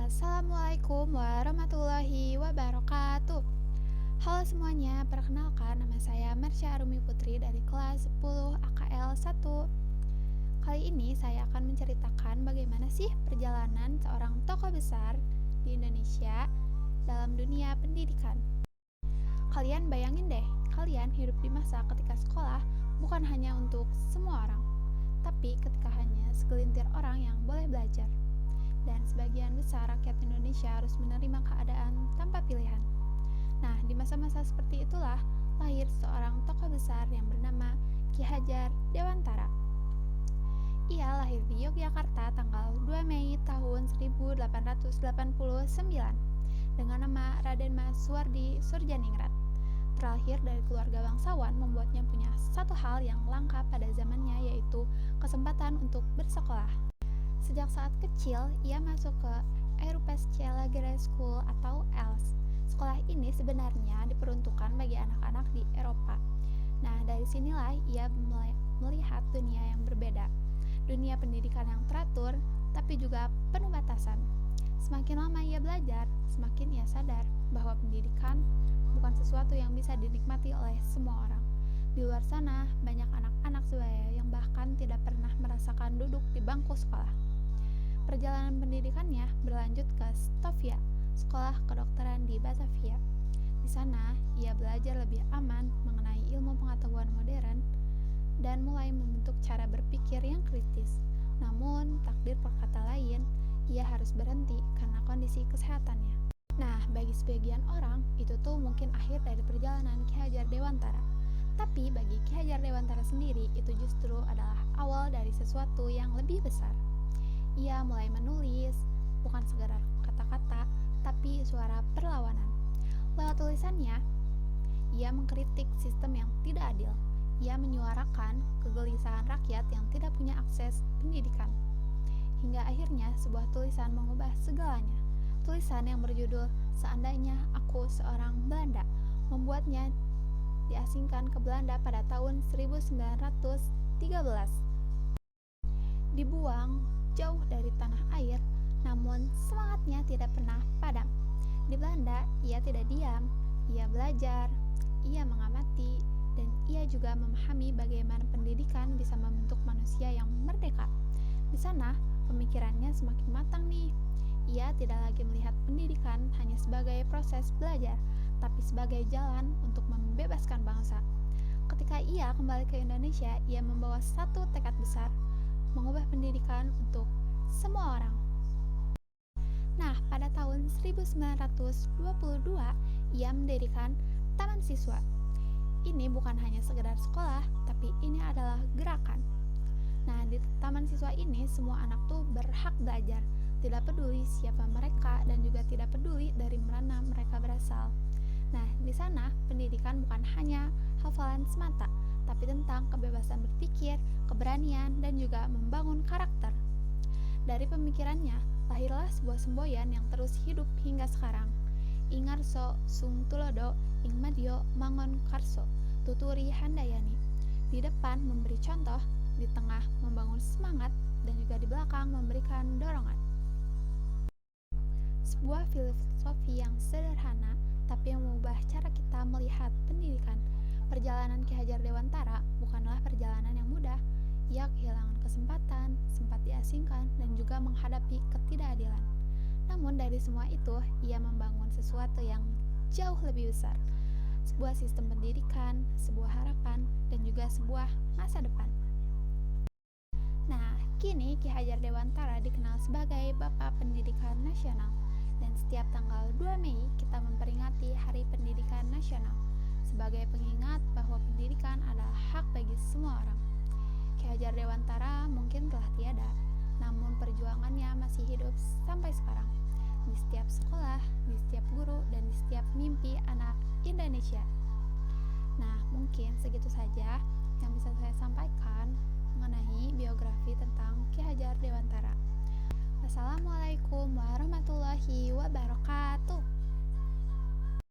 Assalamualaikum warahmatullahi wabarakatuh. Halo semuanya, perkenalkan nama saya Marsha Arumi Putri dari kelas 10 AKL 1. Kali ini saya akan menceritakan bagaimana sih perjalanan seorang tokoh besar di Indonesia dalam dunia pendidikan. Kalian bayangin deh, kalian hidup di masa ketika sekolah bukan hanya untuk semua orang, tapi ketika hanya segelintir orang yang boleh belajar. Dan sebagian besar rakyat Indonesia harus menerima keadaan tanpa pilihan. Nah, di masa-masa seperti itulah lahir seorang tokoh besar yang bernama Ki Hajar Dewantara. Ia lahir di Yogyakarta tanggal 2 Mei tahun 1889 dengan nama Raden Mas Suwardi Surjaningrat. Terlahir dari keluarga bangsawan membuatnya punya satu hal yang langka pada zamannya, yaitu kesempatan untuk bersekolah. Sejak saat kecil, ia masuk ke Europescella Grammar School atau ELS. Sekolah ini sebenarnya diperuntukkan bagi anak-anak di Eropa. Nah, dari sinilah ia melihat dunia yang berbeda. Dunia pendidikan yang teratur, tapi juga penuh batasan. Semakin lama ia belajar, semakin ia sadar bahwa pendidikan bukan sesuatu yang bisa dinikmati oleh semua orang. Di luar sana, banyak anak-anak sebaya yang bahkan tidak pernah merasakan duduk di bangku sekolah. Perjalanan pendidikannya berlanjut ke Stovia, sekolah kedokteran di Batavia. Di sana, ia belajar lebih aman mengenai ilmu pengetahuan modern dan mulai membentuk cara berpikir yang kritis. Namun, takdir berkata lain, ia harus berhenti karena kondisi kesehatannya. Nah, bagi sebagian orang, itu tuh mungkin akhir dari perjalanan Ki Hajar Dewantara. Tapi bagi Ki Hajar Dewantara sendiri, itu justru adalah awal dari sesuatu yang lebih besar. Ia mulai menulis, bukan sekedar kata-kata, tapi suara perlawanan. Lewat tulisannya, ia mengkritik sistem yang tidak adil. Ia menyuarakan kegelisahan rakyat yang tidak punya akses pendidikan. Hingga akhirnya sebuah tulisan mengubah segalanya. Tulisan yang berjudul "Seandainya Aku Seorang Belanda" membuatnya diasingkan ke Belanda pada tahun 1913. Dibuang jauh dari tanah air, namun semangatnya tidak pernah padam. Di Belanda, ia tidak diam, ia belajar, ia mengamati, dan ia juga memahami bagaimana pendidikan bisa membentuk manusia yang merdeka. Di sana, pemikirannya semakin matang nih. Ia tidak lagi melihat pendidikan hanya sebagai proses belajar, tapi sebagai jalan untuk membebaskan bangsa. Ketika ia kembali ke Indonesia, ia membawa satu tekad besar, mengubah pendidikan untuk semua orang. Nah, pada tahun 1922, ia mendirikan Taman Siswa. Ini bukan hanya sekedar sekolah, tapi ini adalah gerakan. Nah, di Taman Siswa ini semua anak tuh berhak belajar, tidak peduli siapa mereka dan juga tidak peduli dari mana mereka berasal. Nah, di sana pendidikan bukan hanya hafalan semata, tapi tentang kebebasan berpikir, keberanian, dan juga membangun karakter. Dari pemikirannya, lahirlah sebuah semboyan yang terus hidup hingga sekarang. Ingarso sung tulodo ing madyo mangon karso, tuturi handayani. Di depan memberi contoh, di tengah membangun semangat, dan juga di belakang memberikan dorongan. Sebuah filosofi yang sederhana, tapi yang mengubah cara kita melihat pendidikan. Perjalanan Ki Hajar Dewantara bukanlah perjalanan yang mudah. Ia kehilangan kesempatan, sempat diasingkan, dan juga menghadapi ketidakadilan. Namun dari semua itu, ia membangun sesuatu yang jauh lebih besar. Sebuah sistem pendidikan, sebuah harapan, dan juga sebuah masa depan. Nah, kini Ki Hajar Dewantara dikenal sebagai Bapak Pendidikan Nasional. Dan setiap tanggal 2 Mei kita memperingati Hari Pendidikan Nasional sebagai pengingat bahwa pendidikan adalah hak bagi semua orang. Ki Hajar Dewantara mungkin telah tiada, namun perjuangannya masih hidup sampai sekarang. Di setiap sekolah, di setiap guru, dan di setiap mimpi anak Indonesia. Nah, mungkin segitu saja yang bisa saya sampaikan mengenai biografi tentang Ki Hajar Dewantara. Wassalamualaikum warahmatullahi wabarakatuh.